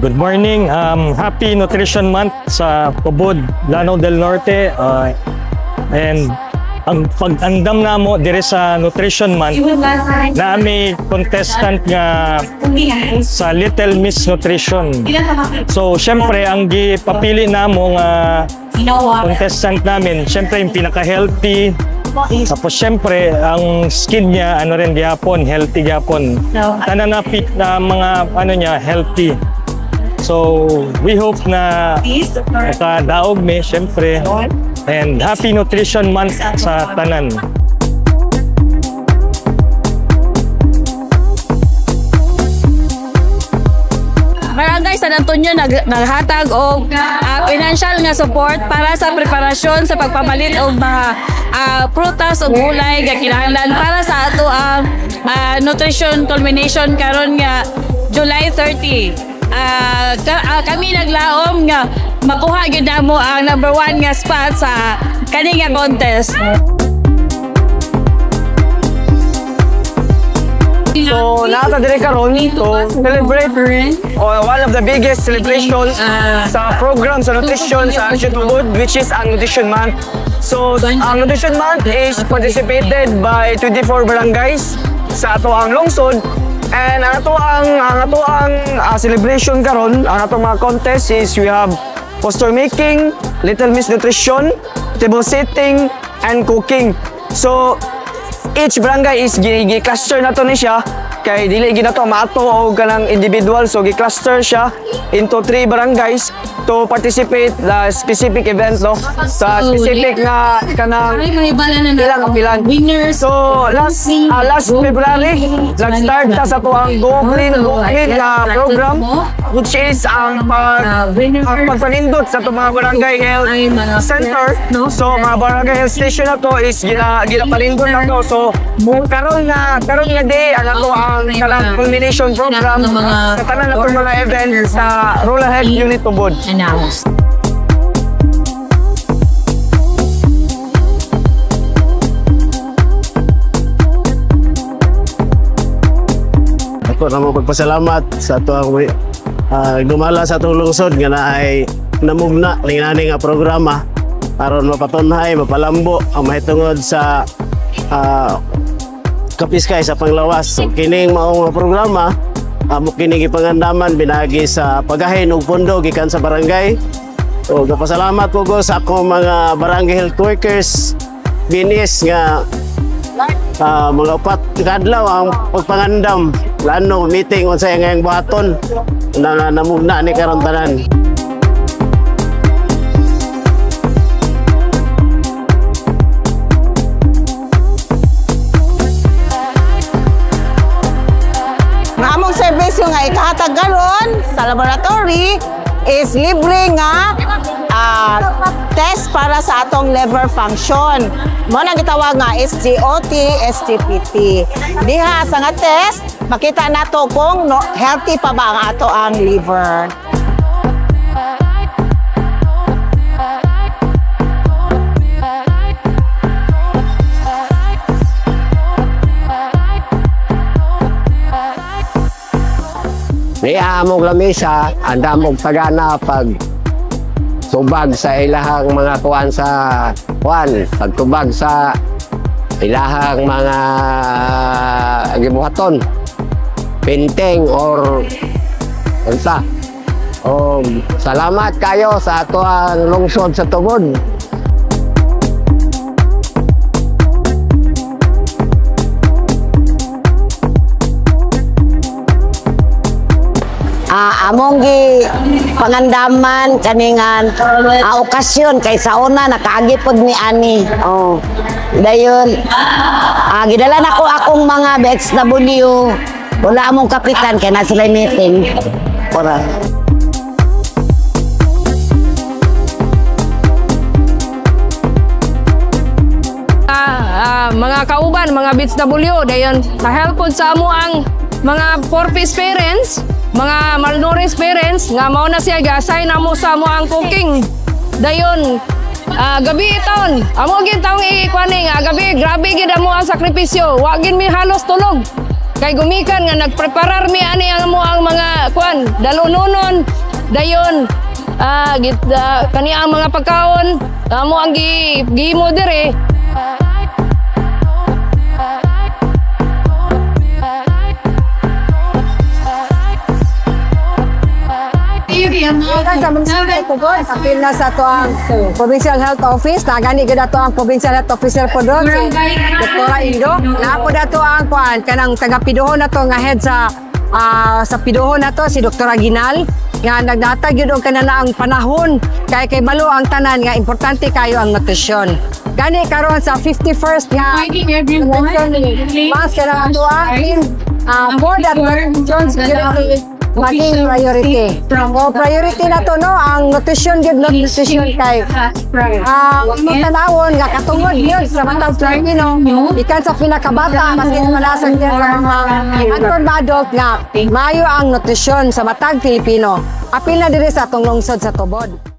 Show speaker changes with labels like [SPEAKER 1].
[SPEAKER 1] Good morning. Happy Nutrition Month sa Ubod, Lanao del Norte. And ang pag-andam namo dire sa Nutrition Month na may contestant nga sa Little Miss Nutrition. So syempre ang gipapili namo nga contestant namin, syempre yung pinaka-healthy. Tapos syempre ang skin niya ano rin gyapon, healthy gyapon. Tanan na mga ano niya healthy. So we hope na makadaog mi syempre. And Happy Nutrition Month sa tanan.
[SPEAKER 2] Barangay San Antonio naghatag og financial nga support para sa preparasyon sa pagpamalit og mga prutas o gulay nga kinahanglan para sa ato ang nutrition culmination karon nga July 30. Kami naglaom nga makuha gyud namo ang number 1 nga spot sa kani nga contest.
[SPEAKER 3] So, nakatadiri karon to celebrate one of the biggest celebrations sa program sa nutrition sa Action Ubod, which is ang Nutrition Month. So, ang Nutrition Month is participated by 24 barangays sa ato ang lungsod. And ang ato ang celebration karon, ang ato mga contest is we have poster making, Little Miss Nutrition, table setting, and cooking. So, each barangay is gi-cluster na to ni siya kay dili gina to maato o kanang individual, so gi-cluster siya into 3 barangays to participate the specific event no sa specific nga kanang ilang kapilan. So last February nag-start ta sa tuang Go Clean program, which is ang pagpanindot sa mga barangay health center. So mga barangay health station na to is ginapanindot na to. So karon nga day ang ato ang culmination program sa tanan na mga event sa Rural Health Unit Ubod.
[SPEAKER 4] Ako na magpasalamat sa tuang dumala sa atong lungsod nga naay namugna linani nga programa aron mapatunhay mapalambo ang mahitungod sa kapiskay sa panglawas. So, kining maong programa amo kining ipangandaman binagi sa pagahin og pondo gikan sa barangay. So gapasalamat ko sa akong mga barangay health workers binis nga mga upat kadlaw ang pagpangandam lano meeting unsay ngayong buhaton na namugna ni karon tanan.
[SPEAKER 5] Among service nga ikahatag karon sa laboratory is libre nga test para sa atong liver function. Mo nang gitawag nga SGOT, SGPT. Diha sa nga test, makita nato kung healthy pa ba ang ato ang liver.
[SPEAKER 6] Niya among lamisa, anda mong tagana pag tubag sa ilahang mga kuwan sa kuwan, pagtubag sa ilahang mga gibuhaton, painting or unsa. Salamat kayo sa ato ang lungsod sa Tubod.
[SPEAKER 5] Among gi pangandaman kaningan okasyon kay sa una nakaagi pod ni ani. Dayon gidala nako akong mga BXW. Wala among kapitan kay na sila meeting. Para
[SPEAKER 2] mga kauban, mga BXW dayon na-help pod sa amo ang mga four-piece parents, mga malnourished parents nga mao na siya ga-assign amo sa amo ang cooking. Dayon gabi iton amo gid taong ikuani nga gabi grabe gid amo ang sakripisyo. Wa gid mi halos tulog.
[SPEAKER 7] Kay gumikan nga nagpreparar mi ani ang mo ang mga kuan dalunonon dayon kani ang mga pagkaon amo ang gihimo dire.
[SPEAKER 8] Apil na sa to ang Provincial Health Office, nagani gid ato ang Provincial Health Officer po doon, si Dr. Indo. Napo dato ang kuan kanang taga Pidohon na to nga head sa Pidohon na to si Dr. Aguinal nga nagdatag gyud og kanana ang panahon kay balo ang tanan nga importante kayo ang nutrisyon. Gani karon sa 51st nga mas kanang ato ang board at nutrition maging priority. O priority na to no, ang nutrition good nutrition kay tanawon nga katungod yun sa matang Pilipino ikan sa pinakabata maski malasang din sa mga anton madog nga mayo ang nutrition sa matang Pilipino. Apil na diri sa atong lungsod sa Tubod.